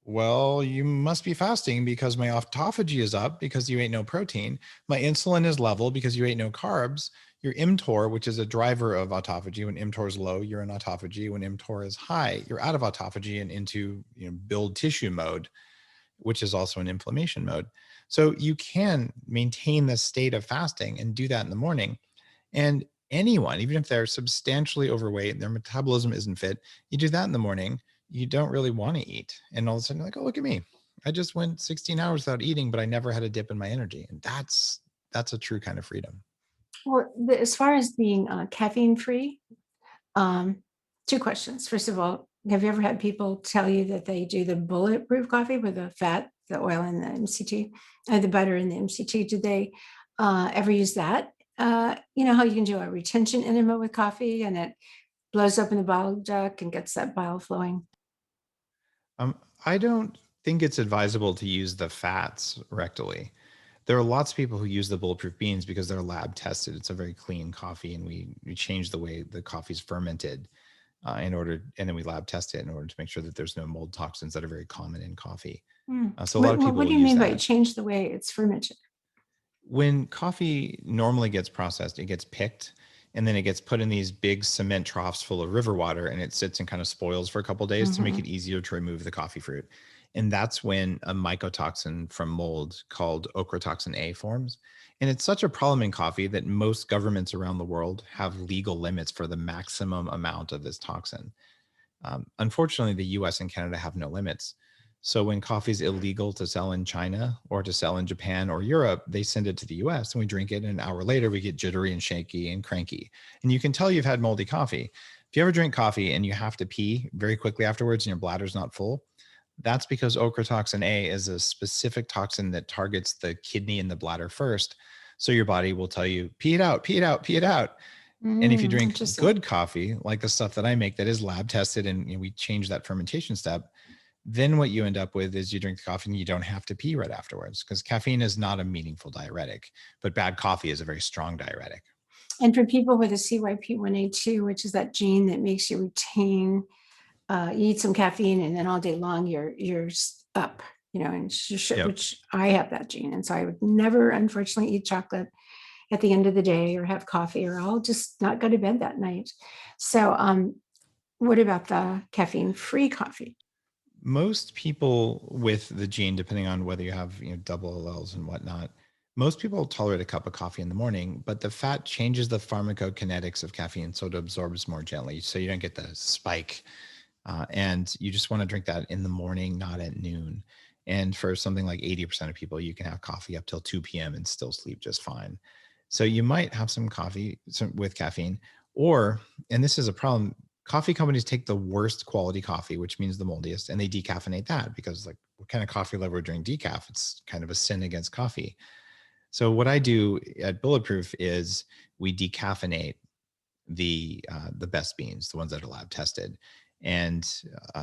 well, you must be fasting because my autophagy is up because you ate no protein. My insulin is level because you ate no carbs. Your mTOR, which is a driver of autophagy, when mTOR is low, you're in autophagy. When mTOR is high, you're out of autophagy and into build tissue mode, which is also an inflammation mode. So you can maintain the state of fasting and do that in the morning. And anyone, even if they're substantially overweight and their metabolism isn't fit, you do that in the morning, you don't really want to eat. And all of a sudden, you're like, oh, look at me. I just went 16 hours without eating, but I never had a dip in my energy. And that's a true kind of freedom. Well, as far as being caffeine free, two questions. First of all, have you ever had people tell you that they do the bulletproof coffee with the fat, the oil, and the MCT, the butter and the MCT? Did they ever use that? You know how you can do a retention enema with coffee and it blows open the bile duct and gets that bile flowing? I don't think it's advisable to use the fats rectally. There are lots of people who use the bulletproof beans because they're lab tested. It's a very clean coffee, and we change the way the coffee's fermented and then we lab test it in order to make sure that there's no mold toxins that are very common in coffee. So a lot of people What will do you use mean by that. change the way it's fermented? When coffee normally gets processed, it gets picked and then it gets put in these big cement troughs full of river water, and it sits and kind of spoils for a couple of days to make it easier to remove the coffee fruit. And that's when a mycotoxin from mold called ochratoxin A forms. And it's such a problem in coffee that most governments around the world have legal limits for the maximum amount of this toxin. Unfortunately, the US and Canada have no limits. So when coffee is illegal to sell in China or to sell in Japan or Europe, they send it to the US and we drink it. And an hour later, we get jittery and shaky and cranky. And you can tell you've had moldy coffee. If you ever drink coffee and you have to pee very quickly afterwards and your bladder's not full, that's because ochratoxin A is a specific toxin that targets the kidney and the bladder first. So your body will tell you, pee it out, pee it out, pee it out. And if you drink Interesting. good coffee, like the stuff that I make that is lab tested and we change that fermentation step, then what you end up with is you drink the coffee and you don't have to pee right afterwards, because caffeine is not a meaningful diuretic, but bad coffee is a very strong diuretic. And for people with a CYP1A2, which is that gene that makes you retain, you eat some caffeine and then all day long you're up, and Yep. which I have that gene. And so I would never, unfortunately, eat chocolate at the end of the day or have coffee, or I'll just not go to bed that night. So what about the caffeine-free coffee? Most people with the gene, depending on whether you have double alleles and whatnot, most people tolerate a cup of coffee in the morning, but the fat changes the pharmacokinetics of caffeine so it absorbs more gently, so you don't get the spike. And you just want to drink that in the morning, not at noon. And for something like 80% of people, you can have coffee up till 2 p.m. and still sleep just fine. So you might have some coffee with caffeine, or, and this is a problem, coffee companies take the worst quality coffee, which means the moldiest, and they decaffeinate that because, like, what kind of coffee lover would drink decaf? It's kind of a sin against coffee. So what I do at Bulletproof is we decaffeinate the best beans, the ones that are lab tested. And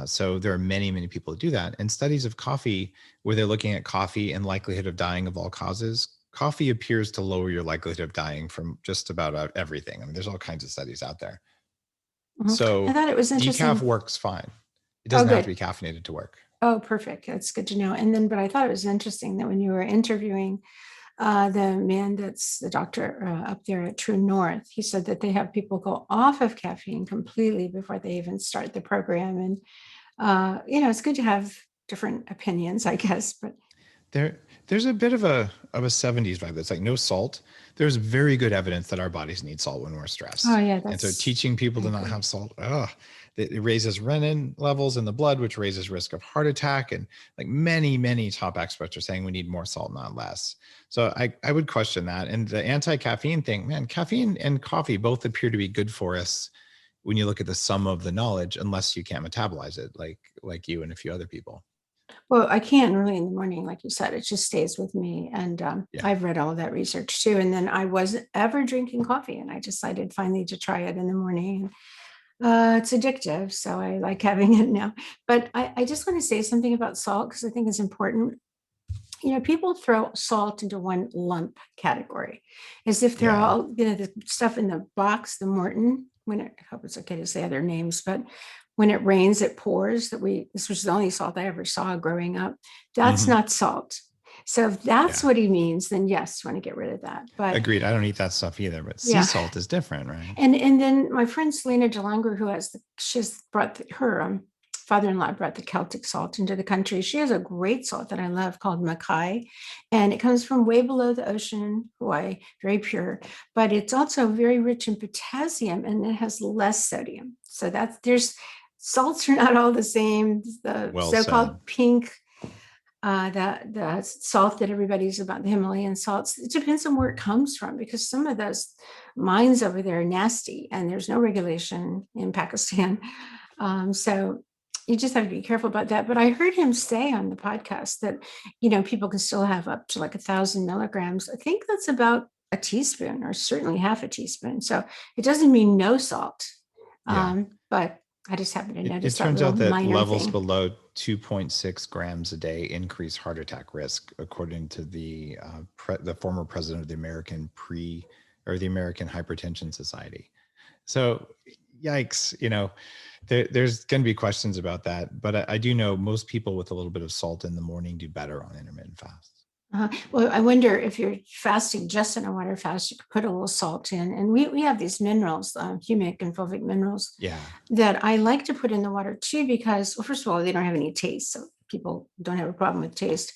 so there are many, many people who do that. And studies of coffee, where they're looking at coffee and likelihood of dying of all causes, coffee appears to lower your likelihood of dying from just about everything. I mean, there's all kinds of studies out there. I So thought it was decaf interesting. works fine. It Oh, doesn't have to be good. caffeinated to work. Oh, perfect. That's good to know. And then, but I thought it was interesting that when you were interviewing the man that's the doctor up there at True North, he said that they have people go off of caffeine completely before they even start the program. And, it's good to have different opinions, I guess. But There's a bit of a 70s vibe that's like no salt. There's very good evidence that our bodies need salt when we're oh stressed. yeah, And so that's teaching people I to not agree. have salt, it raises renin levels in the blood, which raises risk of heart attack. And like many top experts are saying we need more salt, not less. So I would question that. And the anti-caffeine thing, man, caffeine and coffee both appear to be good for us when you look at the sum of the knowledge, unless you can't metabolize it like you and a few other people. Well, I can't really in the morning, like you said, it just stays with me. And Yeah. I've read all of that research too. And then I wasn't ever drinking coffee, and I decided finally to try it in the morning. It's addictive, so I like having it now. But I just want to say something about salt because I think it's important. People throw salt into one lump category as if they're Yeah. all, the stuff in the box, the Morton, I hope it's okay to say other names, but when it rains, it pours, this was the only salt I ever saw growing up. That's Hmm. not salt. So if that's Yeah. what he means, then yes, you want to get rid of that. But Agreed. I don't eat that stuff either, but sea yeah. salt is different, right? And then my friend Selena DeLongo, she's brought her father-in-law brought the Celtic salt into the country. She has a great salt that I love called Mackay, and it comes from way below the ocean in Hawaii, very pure, but it's also very rich in potassium and it has less sodium. So there's salts are not all the same. The Well said. so-called pink the salt that everybody's about, the Himalayan salts, it depends on where it comes from because some of those mines over there are nasty and there's no regulation in Pakistan. So you just have to be careful about that. But I heard him say on the podcast that, people can still have up to like 1,000 milligrams. I think that's about a teaspoon or certainly half a teaspoon. So it doesn't mean no salt. Yeah. But I just happened to It notice that turns little out that minor levels thing. below 2.6 grams a day increase heart attack risk, according to the former president of the the American Hypertension Society. So, yikes! There's going to be questions about that, but I do know most people with a little bit of salt in the morning do better on intermittent fasts. Well, I wonder if you're fasting just on a water fast, you could put a little salt in. And we have these minerals, humic and fulvic minerals, Yeah. that I like to put in the water too, because, well, first of all, they don't have any taste. So people don't have a problem with taste.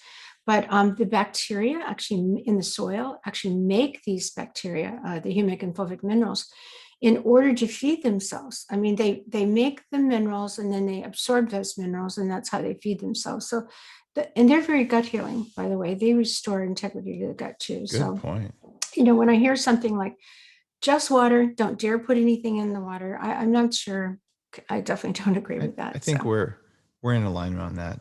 But the bacteria actually in the soil actually make these bacteria, the humic and fulvic minerals, in order to feed themselves. I mean, they make the minerals and then they absorb those minerals, and that's how they feed themselves. So and they're very gut healing, by the way. They restore integrity to the gut too. Good So, point. when I hear something like just water, don't dare put anything in the water, I'm not sure. I definitely don't agree with I that. think So, we're in alignment on that.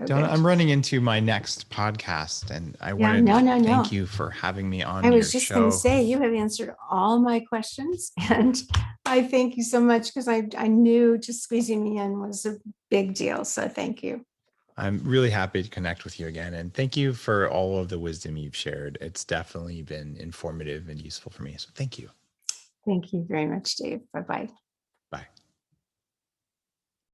Donna, okay. I'm running into my next podcast, and I Yeah, wanted no, to no, thank no. you for having me I on was your just going to show. say you have answered all my questions, and I thank you so much because I knew just squeezing me in was a big deal. So, thank you. I'm really happy to connect with you again, and thank you for all of the wisdom you've shared. It's definitely been informative and useful for me. So thank you. Thank you very much, Dave. Bye bye. Bye.